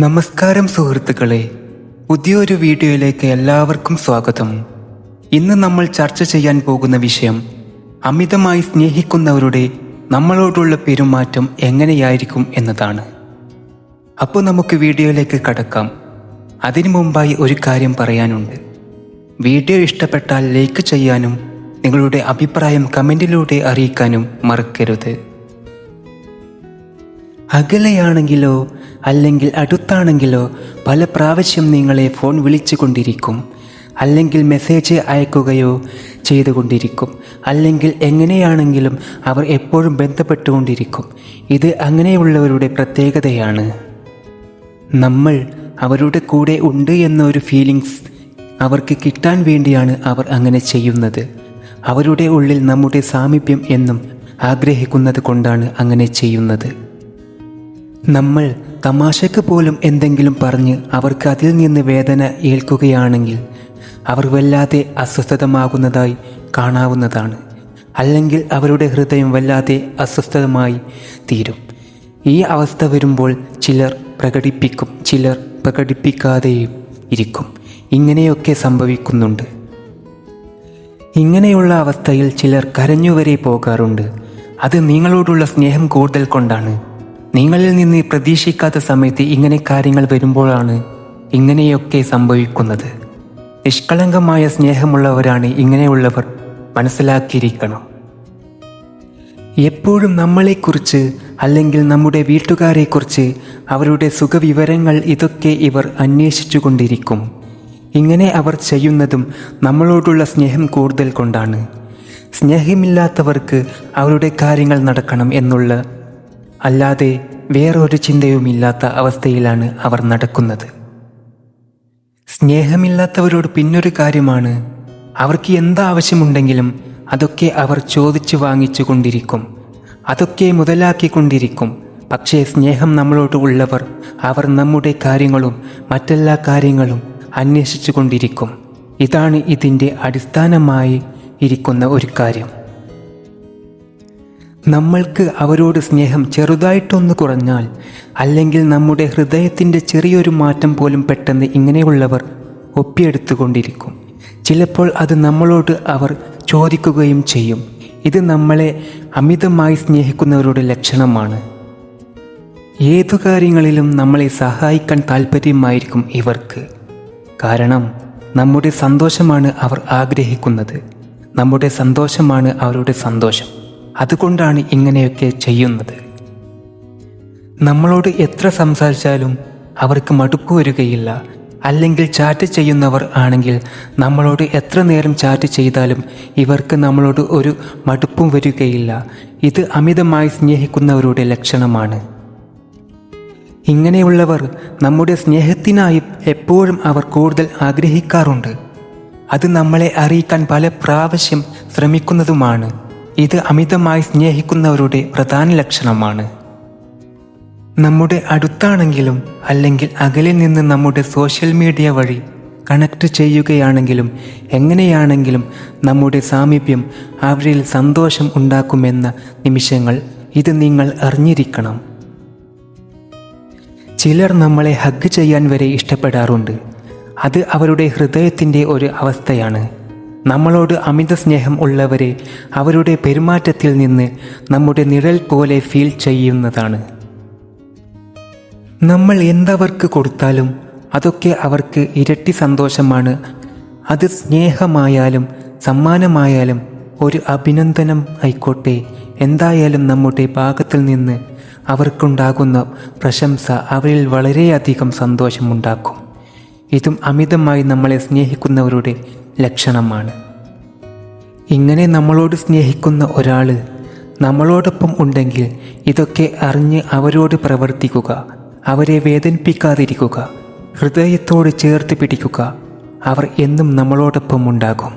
നമസ്കാരം സുഹൃത്തുക്കളെ, പുതിയൊരു വീഡിയോയിലേക്ക് എല്ലാവർക്കും സ്വാഗതം. ഇന്ന് നമ്മൾ ചർച്ച ചെയ്യാൻ പോകുന്ന വിഷയം അമിതമായി സ്നേഹിക്കുന്നവരുടെ നമ്മളോടുള്ള പെരുമാറ്റം എങ്ങനെയായിരിക്കും എന്നതാണ്. അപ്പോൾ നമുക്ക് വീഡിയോയിലേക്ക് കടക്കാം. അതിനു മുമ്പായി ഒരു കാര്യം പറയാനുണ്ട്. വീഡിയോ ഇഷ്ടപ്പെട്ടാൽ ലൈക്ക് ചെയ്യാനും നിങ്ങളുടെ അഭിപ്രായം കമൻറ്റിലൂടെ അറിയിക്കാനും മറക്കരുത്. അകലെയാണെങ്കിലോ അല്ലെങ്കിൽ അടുത്താണെങ്കിലോ പല പ്രാവശ്യം നിങ്ങളെ ഫോൺ വിളിച്ചുകൊണ്ടിരിക്കും, അല്ലെങ്കിൽ മെസ്സേജ് അയക്കുകയോ ചെയ്തുകൊണ്ടിരിക്കും, അല്ലെങ്കിൽ എങ്ങനെയാണെങ്കിലും അവർ എപ്പോഴും ബന്ധപ്പെട്ടുകൊണ്ടിരിക്കും. ഇത് അങ്ങനെയുള്ളവരുടെ പ്രത്യേകതയാണ്. നമ്മൾ അവരുടെ കൂടെ ഉണ്ട് എന്നൊരു ഫീലിങ്സ് അവർക്ക് കിട്ടാൻ വേണ്ടിയാണ് അവർ അങ്ങനെ ചെയ്യുന്നത്. അവരുടെ ഉള്ളിൽ നമ്മുടെ സാമീപ്യം എന്നും ആഗ്രഹിക്കുന്നത് കൊണ്ടാണ് അങ്ങനെ ചെയ്യുന്നത്. നമ്മൾ തമാശക്ക് പോലും എന്തെങ്കിലും പറഞ്ഞ് അവർക്ക് അതിൽ നിന്ന് വേദന ഏൽക്കുകയാണെങ്കിൽ അവർ വല്ലാതെ അസ്വസ്ഥതമാകുന്നതായി കാണാവുന്നതാണ്. അല്ലെങ്കിൽ അവരുടെ ഹൃദയം വല്ലാതെ അസ്വസ്ഥമായി തീരും. ഈ അവസ്ഥ വരുമ്പോൾ ചിലർ പ്രകടിപ്പിക്കും, ചിലർ പ്രകടിപ്പിക്കാതെയും ഇരിക്കും. ഇങ്ങനെയൊക്കെ സംഭവിക്കുന്നുണ്ട്. ഇങ്ങനെയുള്ള അവസ്ഥയിൽ ചിലർ കരഞ്ഞുവരെ പോകാറുണ്ട്. അത് നിങ്ങളോടുള്ള സ്നേഹം കൂടുതൽ കൊണ്ടാണ്. നിങ്ങളിൽ നിന്ന് പ്രതീക്ഷിക്കാത്ത സമയത്ത് ഇങ്ങനെ കാര്യങ്ങൾ വരുമ്പോഴാണ് ഇങ്ങനെയൊക്കെ സംഭവിക്കുന്നത്. നിഷ്കളങ്കമായ സ്നേഹമുള്ളവരാണ് ഇങ്ങനെയുള്ളവർ, മനസ്സിലാക്കിയിരിക്കണം. എപ്പോഴും നമ്മളെക്കുറിച്ച് അല്ലെങ്കിൽ നമ്മുടെ വീട്ടുകാരെക്കുറിച്ച്, അവരുടെ സുഖവിവരങ്ങൾ, ഇതൊക്കെ ഇവർ അന്വേഷിച്ചു കൊണ്ടിരിക്കും. ഇങ്ങനെ അവർ ചെയ്യുന്നതും നമ്മളോടുള്ള സ്നേഹം കൂടുതൽ കൊണ്ടാണ്. സ്നേഹമില്ലാത്തവർക്ക് അവരുടെ കാര്യങ്ങൾ നടക്കണം എന്നുള്ള അല്ലാതെ വേറൊരു ചിന്തയുമില്ലാത്ത അവസ്ഥയിലാണ് അവർ നടക്കുന്നത്. സ്നേഹമില്ലാത്തവരോട് പിന്നൊരു കാര്യമാണ്, അവർക്ക് എന്താവശ്യമുണ്ടെങ്കിലും അതൊക്കെ അവർ ചോദിച്ചു വാങ്ങിച്ചു കൊണ്ടിരിക്കും, അതൊക്കെ മുതലാക്കിക്കൊണ്ടിരിക്കും. പക്ഷേ സ്നേഹം നമ്മളോട് ഉള്ളവർ, അവർ നമ്മുടെ കാര്യങ്ങളും മറ്റെല്ലാ കാര്യങ്ങളും അന്വേഷിച്ചു കൊണ്ടിരിക്കും. ഇതാണ് ഇതിൻ്റെ അടിസ്ഥാനമായി ഇരിക്കുന്ന ഒരു കാര്യം. നമ്മൾക്ക് അവരോട് സ്നേഹം ചെറുതായിട്ടൊന്ന് കുറഞ്ഞാൽ, അല്ലെങ്കിൽ നമ്മുടെ ഹൃദയത്തിൻ്റെ ചെറിയൊരു മാറ്റം പോലും പെട്ടെന്ന് ഇങ്ങനെയുള്ളവർ ഒപ്പിയെടുത്തുകൊണ്ടിരിക്കും. ചിലപ്പോൾ അത് നമ്മളോട് അവർ ചോദിക്കുകയും ചെയ്യും. ഇത് നമ്മളെ അമിതമായി സ്നേഹിക്കുന്നവരുടെ ലക്ഷണമാണ്. ഏതു കാര്യങ്ങളിലും നമ്മളെ സഹായിക്കാൻ താല്പര്യമായിരിക്കും ഇവർക്ക്. കാരണം നമ്മുടെ സന്തോഷമാണ് അവർ ആഗ്രഹിക്കുന്നത്, നമ്മുടെ സന്തോഷമാണ് അവരുടെ സന്തോഷം. അതുകൊണ്ടാണ് ഇങ്ങനെയൊക്കെ ചെയ്യുന്നത്. നമ്മളോട് എത്ര സംസാരിച്ചാലും അവർക്ക് മടുപ്പ് വരികയില്ല. അല്ലെങ്കിൽ ചാറ്റ് ചെയ്യുന്നവർ ആണെങ്കിൽ നമ്മളോട് എത്ര നേരം ചാറ്റ് ചെയ്താലും ഇവർക്ക് നമ്മളോട് ഒരു മടുപ്പും വരികയില്ല. ഇത് അമിതമായി സ്നേഹിക്കുന്നവരുടെ ലക്ഷണമാണ്. ഇങ്ങനെയുള്ളവർ നമ്മുടെ സ്നേഹത്തിനായി എപ്പോഴും അവർ കൂടുതൽ ആഗ്രഹിക്കാറുണ്ട്. അത് നമ്മളെ അറിയിക്കാൻ പല പ്രാവശ്യം ശ്രമിക്കുന്നതുമാണ്. ഇത് അമിതമായി സ്നേഹിക്കുന്നവരുടെ പ്രധാന ലക്ഷണമാണ്. നമ്മുടെ അടുത്താണെങ്കിലും അല്ലെങ്കിൽ അകലിൽ നിന്ന് നമ്മുടെ സോഷ്യൽ മീഡിയ വഴി കണക്ട് ചെയ്യുകയാണെങ്കിലും എങ്ങനെയാണെങ്കിലും നമ്മുടെ സാമീപ്യം അവരിൽ സന്തോഷം ഉണ്ടാക്കുമെന്ന നിമിഷങ്ങൾ ഇത് നിങ്ങൾ അറിഞ്ഞിരിക്കണം. ചിലർ നമ്മളെ ഹഗ് ചെയ്യാൻ വരെ ഇഷ്ടപ്പെടാറുണ്ട്. അത് അവരുടെ ഹൃദയത്തിൻ്റെ ഒരു അവസ്ഥയാണ്. നമ്മളോട് അമിത സ്നേഹം ഉള്ളവരെ അവരുടെ പെരുമാറ്റത്തിൽ നിന്ന് നമ്മുടെ നിഴൽ പോലെ ഫീൽ ചെയ്യുന്നതാണ്. നമ്മൾ എന്തവർക്ക് കൊടുത്താലും അതൊക്കെ അവർക്ക് ഇരട്ടി സന്തോഷമാണ്. അത് സ്നേഹമായാലും സമ്മാനമായാലും ഒരു അഭിനന്ദനം ആയിക്കോട്ടെ, എന്തായാലും നമ്മുടെ ഭാഗത്തിൽ നിന്ന് അവർക്കുണ്ടാകുന്ന പ്രശംസ അവരിൽ വളരെയധികം സന്തോഷമുണ്ടാക്കും. ഇതും അമിതമായി നമ്മളെ സ്നേഹിക്കുന്നവരുടെ ലക്ഷണമാണ്. ഇങ്ങനെ നമ്മളോട് സ്നേഹിക്കുന്ന ഒരാൾ നമ്മളോടൊപ്പം ഉണ്ടെങ്കിൽ ഇതൊക്കെ അറിഞ്ഞ് അവരോട് പ്രവർത്തിക്കുക, അവരെ വേദനിപ്പിക്കാതിരിക്കുക, ഹൃദയത്തോട് ചേർത്ത് പിടിക്കുക. അവർ എന്നും നമ്മളോടൊപ്പം ഉണ്ടാകും.